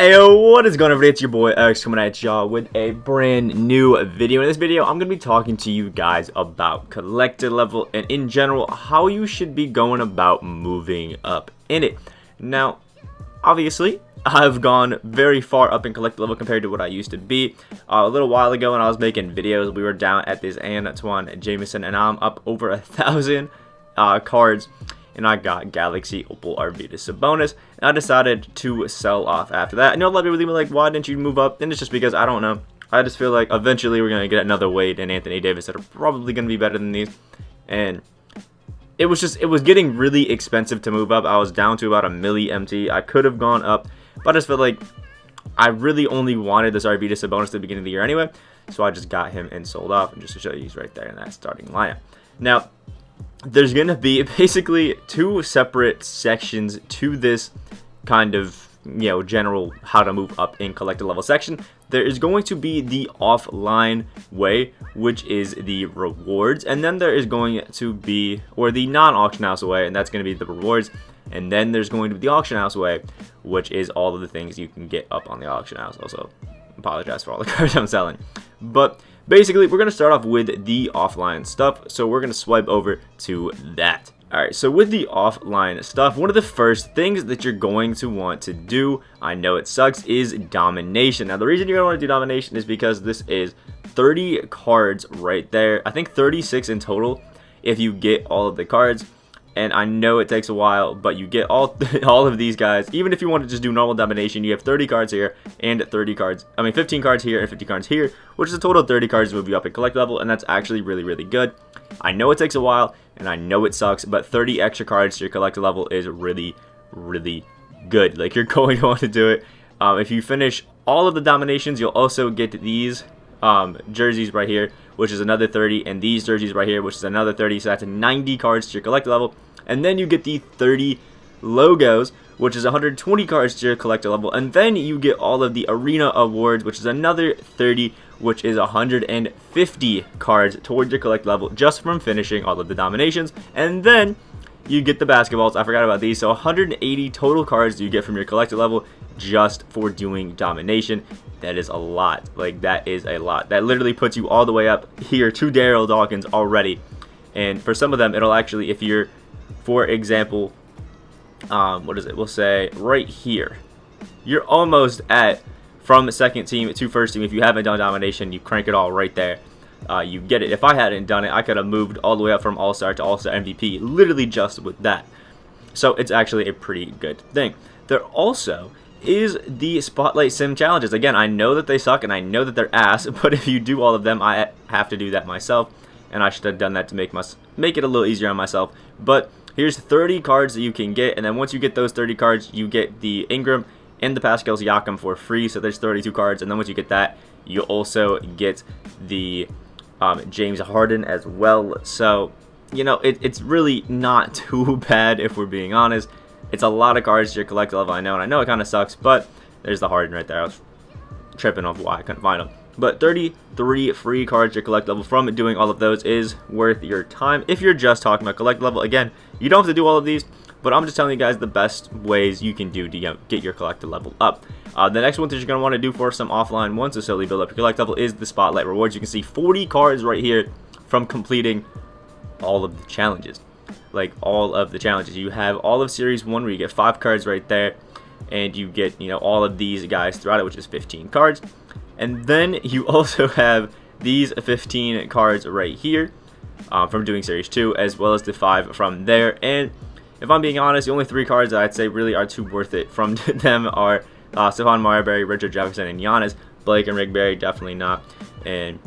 Hey, what is going on, everybody? It's your boy X coming at y'all with a brand new video. In this video, I'm going to be talking to you guys about collector level and in general, how you should be going about moving up in it. Now, obviously, I've gone very far up in collector level compared to what I used to be. A little while ago when I was making videos, we were down at this Antoine Jameson, and I'm up over 1,000 cards. And I got Galaxy Opal Arvidas bonus, and I decided to sell off after that. I know a lot of people were like, why didn't you move up? And it's just because, I don't know. I just feel like eventually we're going to get another Wade and Anthony Davis that are probably going to be better than these. And it was getting really expensive to move up. I was down to about a milli MT. I could have gone up, but I just felt like I really only wanted this Arvidas bonus at the beginning of the year anyway. So I just got him and sold off. And just to show you, he's right there in that starting lineup. Now, there's going to be basically two separate sections to this kind of, general how to move up in collector level section. There is going to be the offline way, which is the rewards, and then there is going to be, or the non-auction house way, and that's going to be the rewards, and then there's going to be the auction house way, which is all of the things you can get up on the auction house. Also, apologize for all the cards I'm selling, but basically, we're going to start off with the offline stuff, so we're going to swipe over to that. Alright, so with the offline stuff, one of the first things that you're going to want to do, I know it sucks, is domination. Now, the reason you're going to want to do domination is because this is 30 cards right there. I think 36 in total if you get all of the cards. And I know it takes a while, but you get all of these guys. Even if you want to just do normal domination, you have 30 cards here and 15 cards here and 50 cards here, which is a total of 30 cards to move you up at collect level, and that's actually really, really good. I know it takes a while, and I know it sucks, but 30 extra cards to your collector level is really, really good. Like, you're going to want to do it. If you finish all of the dominations, you'll also get these jerseys right here, which is another 30, and these jerseys right here, which is another 30, so that's 90 cards to your collector level. And then you get the 30 logos, which is 120 cards to your collector level. And then you get all of the arena awards, which is another 30, which is 150 cards towards your collector level just from finishing all of the dominations. And then you get the basketballs. I forgot about these. So 180 total cards you get from your collector level just for doing domination. That is a lot. Like, that is a lot. That literally puts you all the way up here to Daryl Dawkins already. And for some of them, it'll actually, if you're, for example, what is it? We'll say right here. You're almost at from second team to first team. If you haven't done domination, you crank it all right there. You get it. If I hadn't done it, I could have moved all the way up from All-Star to All-Star MVP literally just with that. So it's actually a pretty good thing. There also is the Spotlight Sim challenges. Again, I know that they suck and I know that they're ass, but if you do all of them, I have to do that myself. And I should have done that to make it a little easier on myself. But here's 30 cards that you can get, and then once you get those 30 cards, you get the Ingram and the Pascal Siakam for free, so there's 32 cards, and then once you get that, you also get the James Harden as well. So, it's really not too bad if we're being honest. It's a lot of cards to your collector level, I know, and I know it kind of sucks, but there's the Harden right there. I was tripping off why I couldn't find them. But 33 free cards to your collect level from doing all of those is worth your time. If you're just talking about collect level, again, you don't have to do all of these, but I'm just telling you guys the best ways you can do to get your collector level up. The next one that you're going to want to do for some offline ones to slowly build up your collect level is the Spotlight Rewards. You can see 40 cards right here from completing all of the challenges. Like, all of the challenges. You have all of Series 1 where you get 5 cards right there, and you get, all of these guys throughout it, which is 15 cards. And then you also have these 15 cards right here from doing Series 2, as well as the 5 from there. And if I'm being honest, the only 3 cards that I'd say really are too worth it from them are Stephon Marbury, Richard Jefferson, and Giannis. Blake and Rigberry, definitely not. And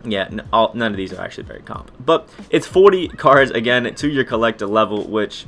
yeah, none of these are actually very comp. But it's 40 cards, again, to your collector level, which,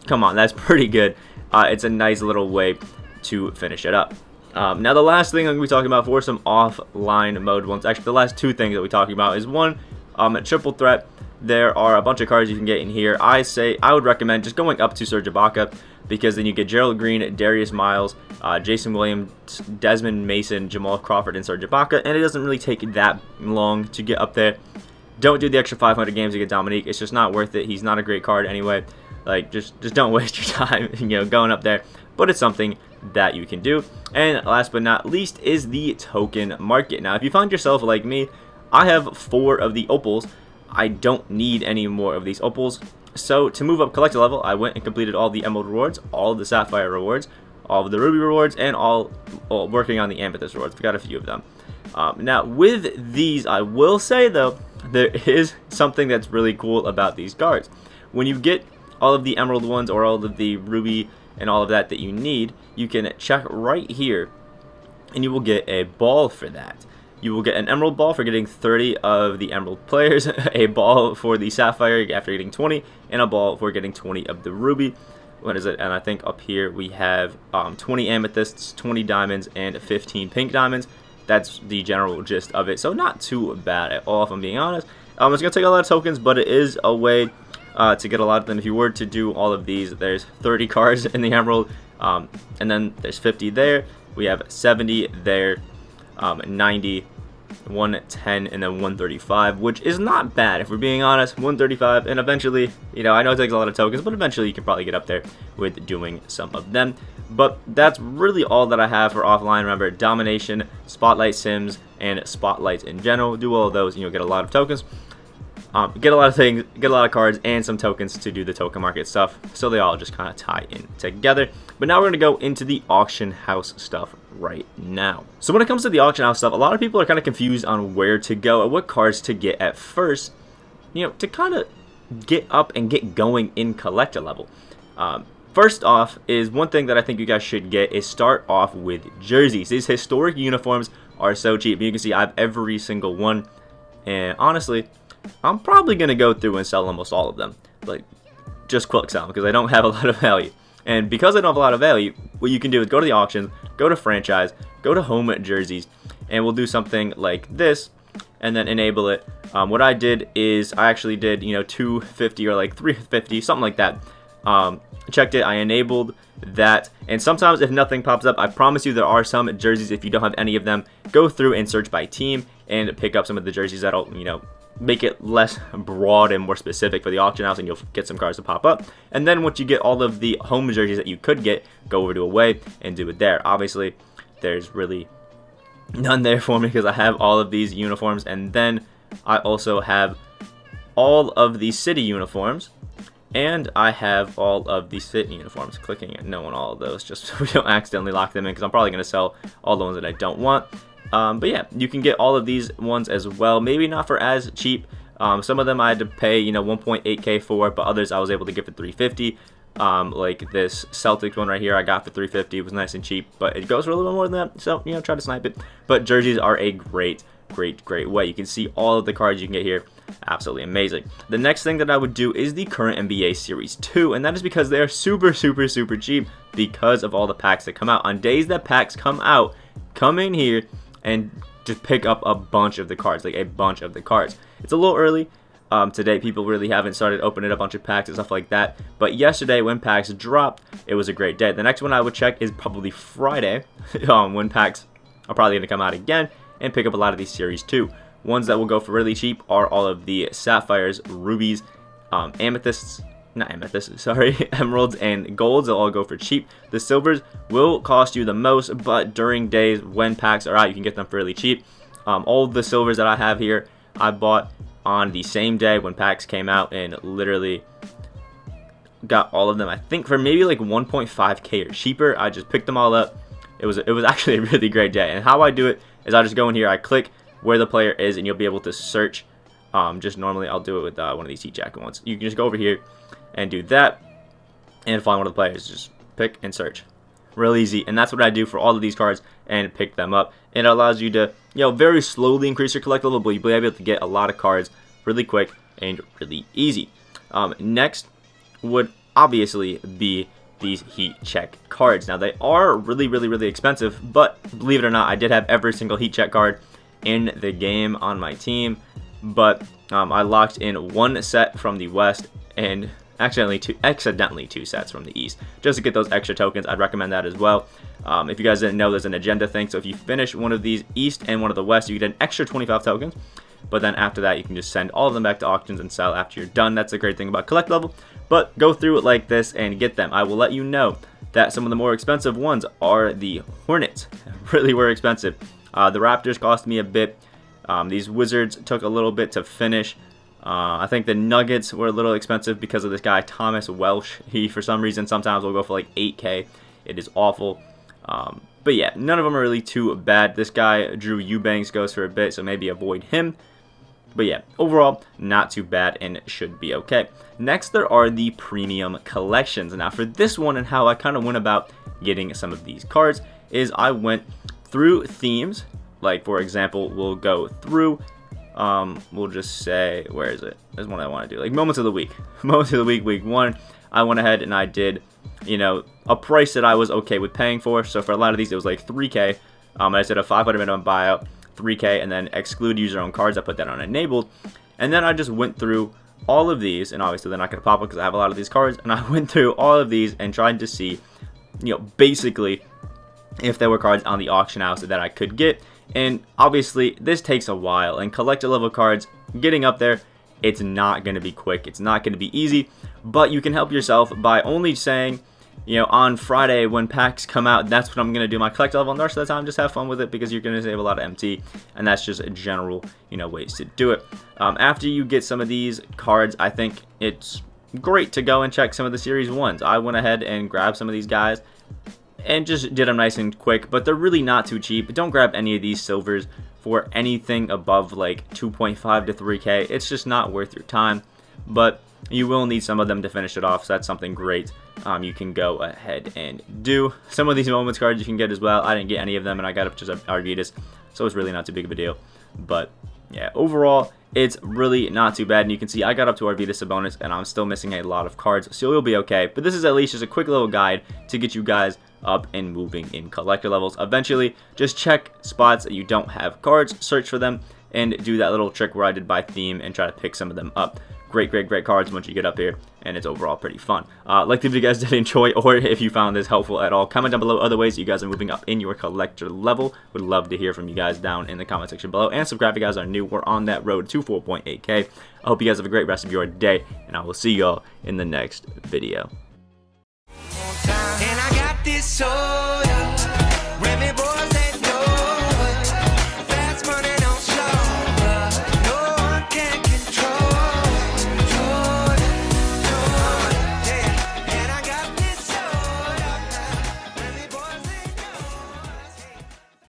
come on, that's pretty good. It's a nice little way to finish it up. Now, the last thing I'm going to be talking about for some offline mode ones, actually the last two things that we're talking about is one, a triple threat. There are a bunch of cards you can get in here. I would recommend just going up to Serge Ibaka, because then you get Gerald Green, Darius Miles, Jason Williams, Desmond Mason, Jamal Crawford, and Serge Ibaka, and it doesn't really take that long to get up there. Don't do the extra 500 games to get Dominique. It's just not worth it. He's not a great card anyway. Like, just don't waste your time, going up there. but it's something that you can do. And last but not least is the token market. Now, if you find yourself like me, I have 4 of the opals. I don't need any more of these opals. So to move up collector level, I went and completed all the emerald rewards, all of the sapphire rewards, all of the ruby rewards, and all working on the amethyst rewards. We got a few of them. Now, with these, I will say, though, there is something that's really cool about these cards. When you get all of the emerald ones or all of the ruby and all of that you need, you can check right here, and you will get a ball for that. You will get an emerald ball for getting 30 of the emerald players, a ball for the sapphire after getting 20, and a ball for getting 20 of the ruby. What is it? And I think up here we have 20 amethysts, 20 diamonds, and 15 pink diamonds. That's the general gist of it. So not too bad at all, if I'm being honest. It's going to take a lot of tokens, but it is a way to get a lot of them. If you were to do all of these, there's 30 cards in the emerald, and then there's 50 there. We have 70 there, 90, 110, and then 135, which is not bad if we're being honest. 135, and eventually, you know, I know it takes a lot of tokens, but eventually you can probably get up there with doing some of them. But that's really all that I have for offline. Remember, domination, spotlight sims, and spotlights in general. Do all of those and you'll get a lot of tokens. Get a lot of things, get a lot of cards, and some tokens to do the token market stuff. So they all just kind of tie in together. But now we're going to go into the auction house stuff right now. So when it comes to the auction house stuff, a lot of people are kind of confused on where to go and what cards to get at first, you know, to kind of get up and get going in collector level. First off is one thing that I think you guys should get is start off with jerseys. These historic uniforms are so cheap. You can see I have every single one, and honestly, I'm probably going to go through and sell almost all of them. Like, just quick sell, because I don't have a lot of value. And because I don't have a lot of value, what you can do is go to the auctions, go to franchise, go to home jerseys, and we'll do something like this, and then enable it. What I did is I actually did, you know, 250 or like 350, something like that. Checked it, I enabled that, and sometimes if nothing pops up, I promise you there are some jerseys. If you don't have any of them, go through and search by team and pick up some of the jerseys that'll, you know, make it less broad and more specific for the auction house, and you'll get some cards to pop up. And then once you get all of the home jerseys that you could get, go over to away and do it there. Obviously, there's really none there for me because I have all of these uniforms, and then I also have all of the city uniforms, and I have all of the city uniforms. Clicking at no on all of those just so we don't accidentally lock them in, because I'm probably going to sell all the ones that I don't want. But yeah, you can get all of these ones as well. Maybe not for as cheap. Some of them I had to pay, you know, 1.8k for, but others I was able to get for 350. Like this Celtics one right here, I got for 350. It was nice and cheap, but it goes for a little more than that. So, you know, try to snipe it. But jerseys are a great way. You can see all of the cards you can get here. Absolutely amazing. The next thing that I would do is the current NBA Series 2, and that is because they are super cheap because of all the packs that come out. On days that packs come out, come in here and just pick up a bunch of the cards, like a bunch of the cards. It's a little early. Today, people really haven't started opening a bunch of packs and stuff like that. But yesterday, when packs dropped, it was a great day. The next one I would check is probably Friday, when packs are probably going to come out again, and pick up a lot of these Series 2. Ones that will go for really cheap are all of the sapphires, rubies, amethysts, not amethysts, sorry, emeralds and golds. They'll all go for cheap. The silvers will cost you the most, but during days when packs are out, you can get them fairly cheap. All of the silvers that I have here, I bought on the same day when packs came out, and literally got all of them, I think, for maybe like 1.5k or cheaper. I just picked them all up. It was actually a really great day. And how I do it is I just go in here, I click where the player is, and you'll be able to search. Just normally I'll do it with one of these heat jacket ones. You can just go over here and do that and find one of the players. Just pick and search. Real easy. And that's what I do for all of these cards, and pick them up. And it allows you to, you know, very slowly increase your collector level, but you'll be able to get a lot of cards really quick and really easy. Next would obviously be these heat check cards. Now, they are really expensive, but believe it or not, I did have every single heat check card in the game on my team, but I locked in one set from the west and accidentally two sets from the east, just to get those extra tokens. I'd recommend that as well. If you guys didn't know, there's an agenda thing, so if you finish one of these east and one of the west, you get an extra 25 tokens. But then after that, you can just send all of them back to auctions and sell after you're done. That's the great thing about collect level. But go through it like this and get them. I will let you know that some of the more expensive ones are the Hornets. Really were expensive. The Raptors cost me a bit. These Wizards took a little bit to finish. I think the Nuggets were a little expensive because of this guy Thomas Welsh. He, for some reason, sometimes will go for like 8K. It is awful. But yeah, none of them are really too bad. This guy, Drew Eubanks, goes for a bit, so maybe avoid him. But yeah, overall, not too bad and should be okay. Next, there are the premium collections. Now, for this one and how I kind of went about getting some of these cards is I went through themes. Like, for example, we'll go through, we'll just say, where is it? There's one I want to do. Like, Moments of the Week. Moments of the Week, Week 1. I went ahead and I did, you know, a price that I was okay with paying for. So for a lot of these, it was like 3K. I did a 500 minimum buyout, 3K, and then exclude user-owned cards. I put that on enabled. And then I just went through all of these, and obviously they're not going to pop up because I have a lot of these cards. And I went through all of these and tried to see, you know, basically if there were cards on the auction house that I could get. And obviously, this takes a while. And collector level cards, getting up there, it's not going to be quick. It's not going to be easy. But you can help yourself by only saying, you know, on Friday when packs come out, that's what I'm going to do my collector level. And the rest of the time, just have fun with it because you're going to save a lot of MT. And that's just a general, you know, ways to do it. After you get some of these cards, I think it's great to go and check some of the Series 1s. I went ahead and grabbed some of these guys and just did them nice and quick, but they're really not too cheap. Don't grab any of these silvers for anything above like 2.5 to 3K. It's just not worth your time, but you will need some of them to finish it off, so that's something great you can go ahead and do. Some of these Moments cards you can get as well. I didn't get any of them, and I got up to Arvidas, so it's really not too big of a deal. But yeah, overall, it's really not too bad, and you can see I got up to Arvidas Sabonis, and I'm still missing a lot of cards, so you'll be okay. But this is at least just a quick little guide to get you guys up and moving in collector levels. Eventually, just check spots that you don't have cards, search for them, and do that little trick where I did by theme and try to pick some of them up. Great cards once you get up here, and it's overall pretty fun. Like if you guys did enjoy, or if you found this helpful at all, comment down below other ways you guys are moving up in your collector level. Would love to hear from you guys down in the comment section below, and subscribe if you guys are new. We're on that road to 4.8K. I hope you guys have a great rest of your day, and I will see y'all in the next video. And I got this soul